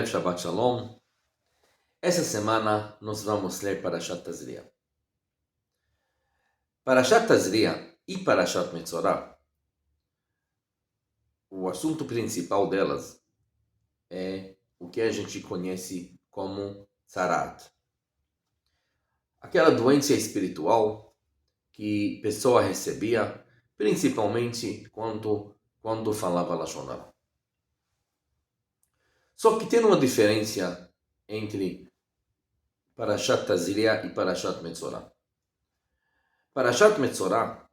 Erev Shabbat Shalom. Essa semana nós vamos ler Parashat Tazria. Parashat Tazria e Parashat Metzorah, o assunto principal delas é o que a gente conhece como Tzarat. Aquela doença espiritual que a pessoa recebia, principalmente quando falava Lashon Hara. Só que tem uma diferença entre Parashat Tazria e Parashat Metzorah. Parashat Metzorah,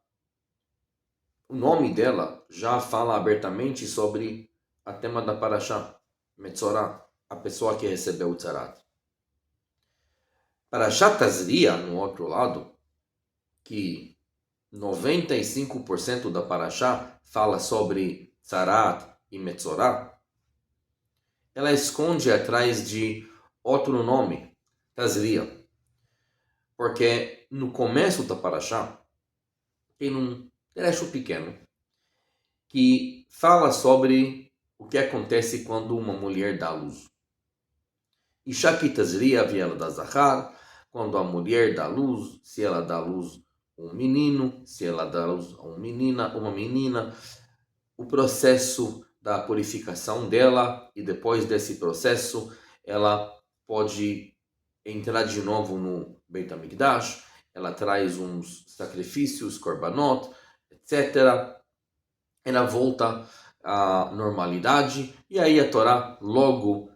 o nome dela já fala abertamente sobre o tema da Parashat Metzorah, a pessoa que recebeu o Tzarat. Parashat Tazria, no outro lado, que 95% da Parashat fala sobre Tzarat e Metzorah, ela esconde atrás de outro nome, Tazria. Porque no começo da Parashat tem um trecho pequeno que fala sobre o que acontece quando uma mulher dá à luz. Isha ki tazria v'ela da zachar, quando a mulher dá à luz, se ela dá à luz um menino, se ela dá à luz uma menina, o processo da purificação dela, e depois desse processo ela pode entrar de novo no Beit HaMikdash, ela traz uns sacrifícios, korbanot, etc. Ela volta à normalidade, e aí a Torá logo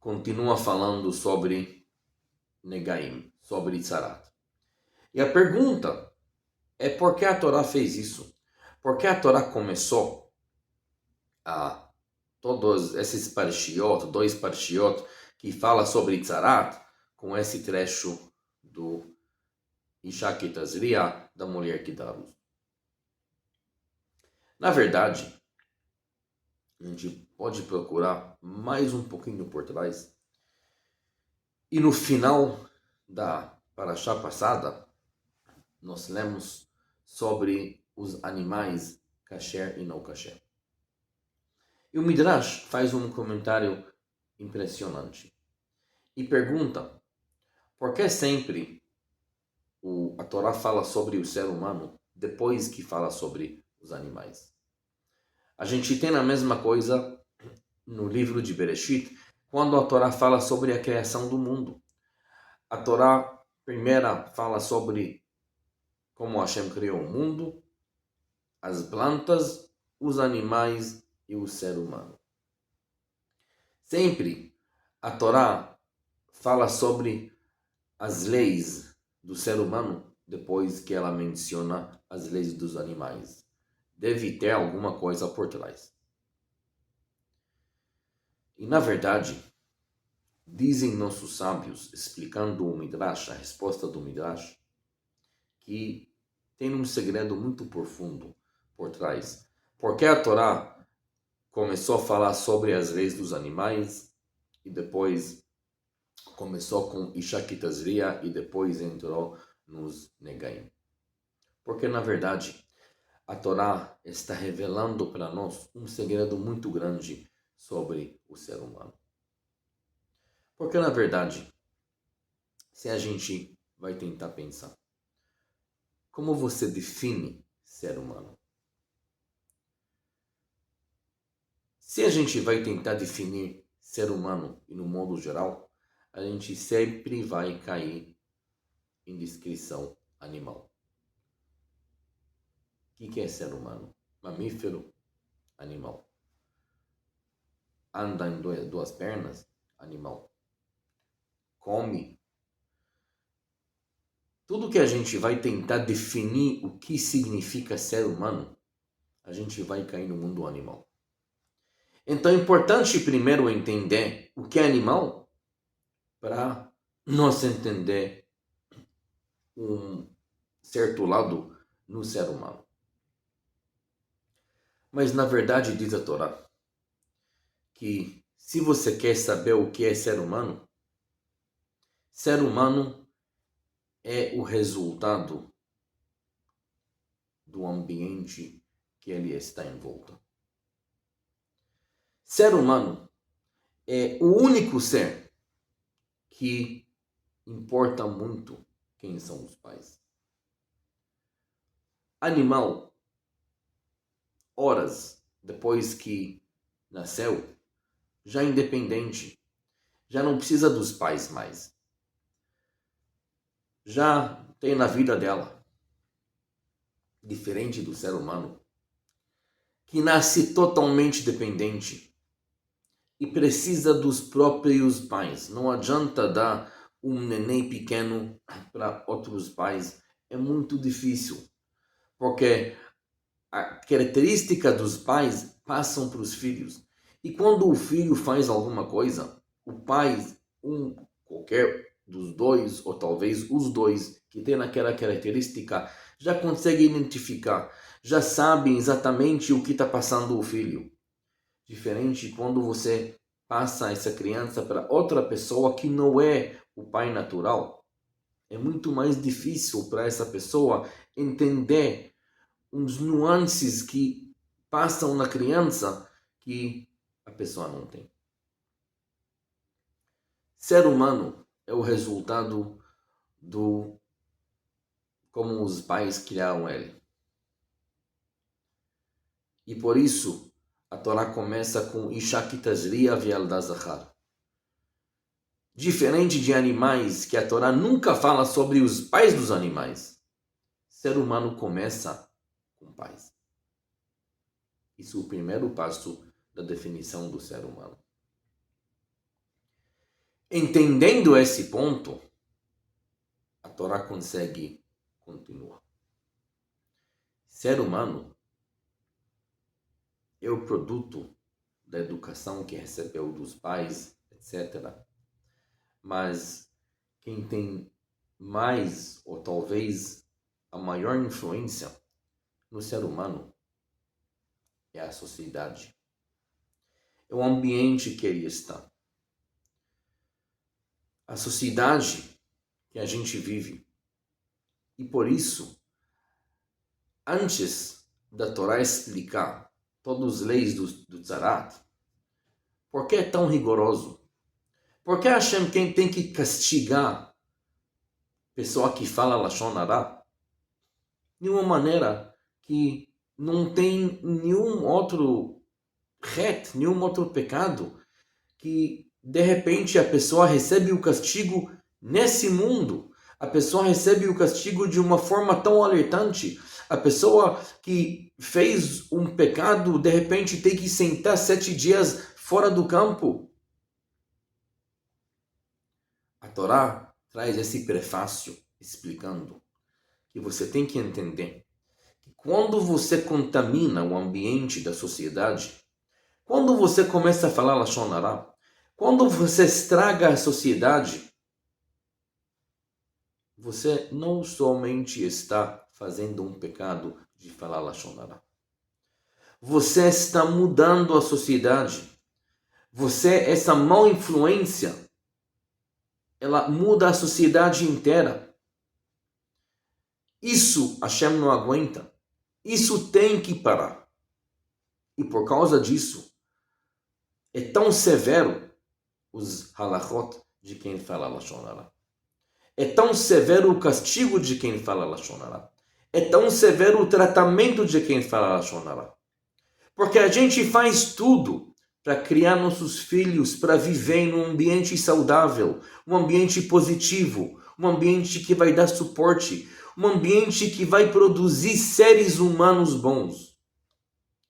continua falando sobre Negaim, sobre Tzarat. E a pergunta é por que a Torá fez isso? Por que a Torá começou a todos esses parshiot, 2 parshiot, que fala sobre Tzarat, com esse trecho do Isha ki tazria, da mulher que dá à luz? Na verdade, a gente pode procurar mais um pouquinho por trás. E no final da Parashá passada, nós lemos sobre os animais kasher e não kasher. E o Midrash faz um comentário impressionante e pergunta por que sempre a Torá fala sobre o ser humano depois que fala sobre os animais. A gente tem a mesma coisa no livro de Bereshit, quando a Torá fala sobre a criação do mundo. A Torá primeira fala sobre como Hashem criou o mundo, as plantas, os animais e o ser humano. Sempre a Torá fala sobre as leis do ser humano depois que ela menciona as leis dos animais. Deve ter alguma coisa por trás. E na verdade, dizem nossos sábios, explicando o Midrash, a resposta do Midrash, que tem um segredo muito profundo por trás. Porque a Torá começou a falar sobre as leis dos animais e depois começou com Isha ki tazria e depois entrou nos Negaim. Porque na verdade a Torá está revelando para nós um segredo muito grande sobre o ser humano. Porque na verdade, se a gente vai tentar pensar, como você define ser humano? Se a gente vai tentar definir ser humano e no modo geral, a gente sempre vai cair em descrição animal. O que é ser humano? Mamífero? Animal. Anda em duas pernas? Animal. Come? Tudo que a gente vai tentar definir o que significa ser humano, a gente vai cair no mundo animal. Então é importante primeiro entender o que é animal para nós entender um certo lado no ser humano. Mas na verdade diz a Torá que se você quer saber o que é ser humano é o resultado do ambiente que ele está envolto. Ser humano é o único ser que importa muito quem são os pais. Animal, horas depois que nasceu, já independente, já não precisa dos pais mais. Já tem na vida dela, diferente do ser humano, que nasce totalmente dependente e precisa dos próprios pais. Não adianta dar um neném pequeno para outros pais. É muito difícil, porque a característica dos pais passam para os filhos. E quando o filho faz alguma coisa, o pai, qualquer dos dois, ou talvez os dois, que tem aquela característica, já consegue identificar, já sabem exatamente o que está passando o filho. Diferente quando você passa essa criança para outra pessoa que não é o pai natural. É muito mais difícil para essa pessoa entender uns nuances que passam na criança que a pessoa não tem. Ser humano é o resultado do como os pais criaram ele. E por isso a Torá começa com Isha ki tazria ve'yalda zachar. Diferente de animais, que a Torá nunca fala sobre os pais dos animais, ser humano começa com pais. Isso é o primeiro passo da definição do ser humano. Entendendo esse ponto, a Torá consegue continuar. Ser humano é o produto da educação que recebeu dos pais, etc. Mas quem tem mais, ou talvez a maior influência no ser humano é a sociedade. É o ambiente que ele está. A sociedade que a gente vive. E por isso, antes da Torá explicar todas as leis do Tzarat, por que é tão rigoroso? Por que Hashem quem tem que castigar pessoa que fala Lashon Hara? De uma maneira que não tem nenhum outro nenhum outro pecado, que de repente a pessoa recebe o castigo nesse mundo. A pessoa recebe o castigo de uma forma tão alertante. A pessoa que fez um pecado, de repente tem que sentar 7 dias fora do campo. A Torá traz esse prefácio explicando que você tem que entender que quando você contamina o ambiente da sociedade, quando você começa a falar Lashon Hara, quando você estraga a sociedade, você não somente está fazendo um pecado de falar Lashon Hara. Você está mudando a sociedade. Essa má influência, ela muda a sociedade inteira. Isso Hashem não aguenta. Isso tem que parar. E por causa disso, é tão severo os halachot de quem fala Lashon Hara. É tão severo o castigo de quem fala Lashon Hara. É tão severo o tratamento de quem fala Lashon Hara. Porque a gente faz tudo para criar nossos filhos, para viver em um ambiente saudável, um ambiente positivo, um ambiente que vai dar suporte, um ambiente que vai produzir seres humanos bons.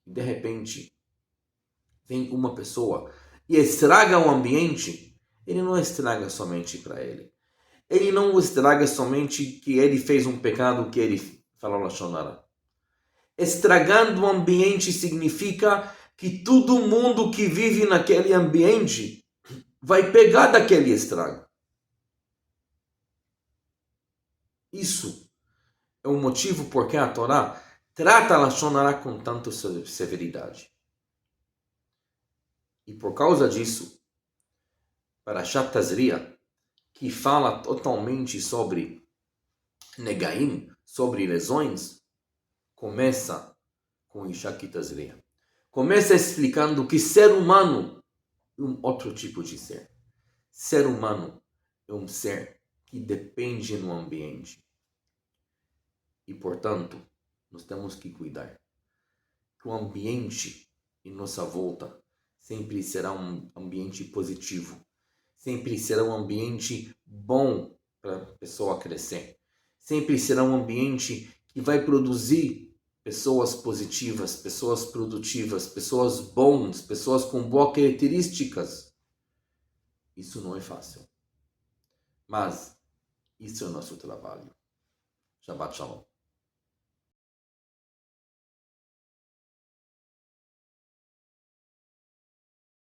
De repente, vem uma pessoa e estraga o ambiente. Ele não estraga somente para ele. Ele não estraga somente que ele fez um pecado, que ele falou Lashon Hara. Estragando o ambiente significa que todo mundo que vive naquele ambiente vai pegar daquele estrago. Isso é o motivo por que a Torá trata Lashon Hara com tanta severidade. E por causa disso, Parashat Tazria, que fala totalmente sobre negaim, sobre lesões, começa com Isha ki tazria. Começa explicando que ser humano um outro tipo de ser. Ser humano é um ser que depende do ambiente. E, portanto, nós temos que cuidar que o ambiente em nossa volta sempre será um ambiente positivo. Sempre será um ambiente bom para a pessoa crescer. Sempre será um ambiente que vai produzir pessoas positivas, pessoas produtivas, pessoas bons, pessoas com boas características. Isso não é fácil. Mas isso é o nosso trabalho. Shabbat Shalom.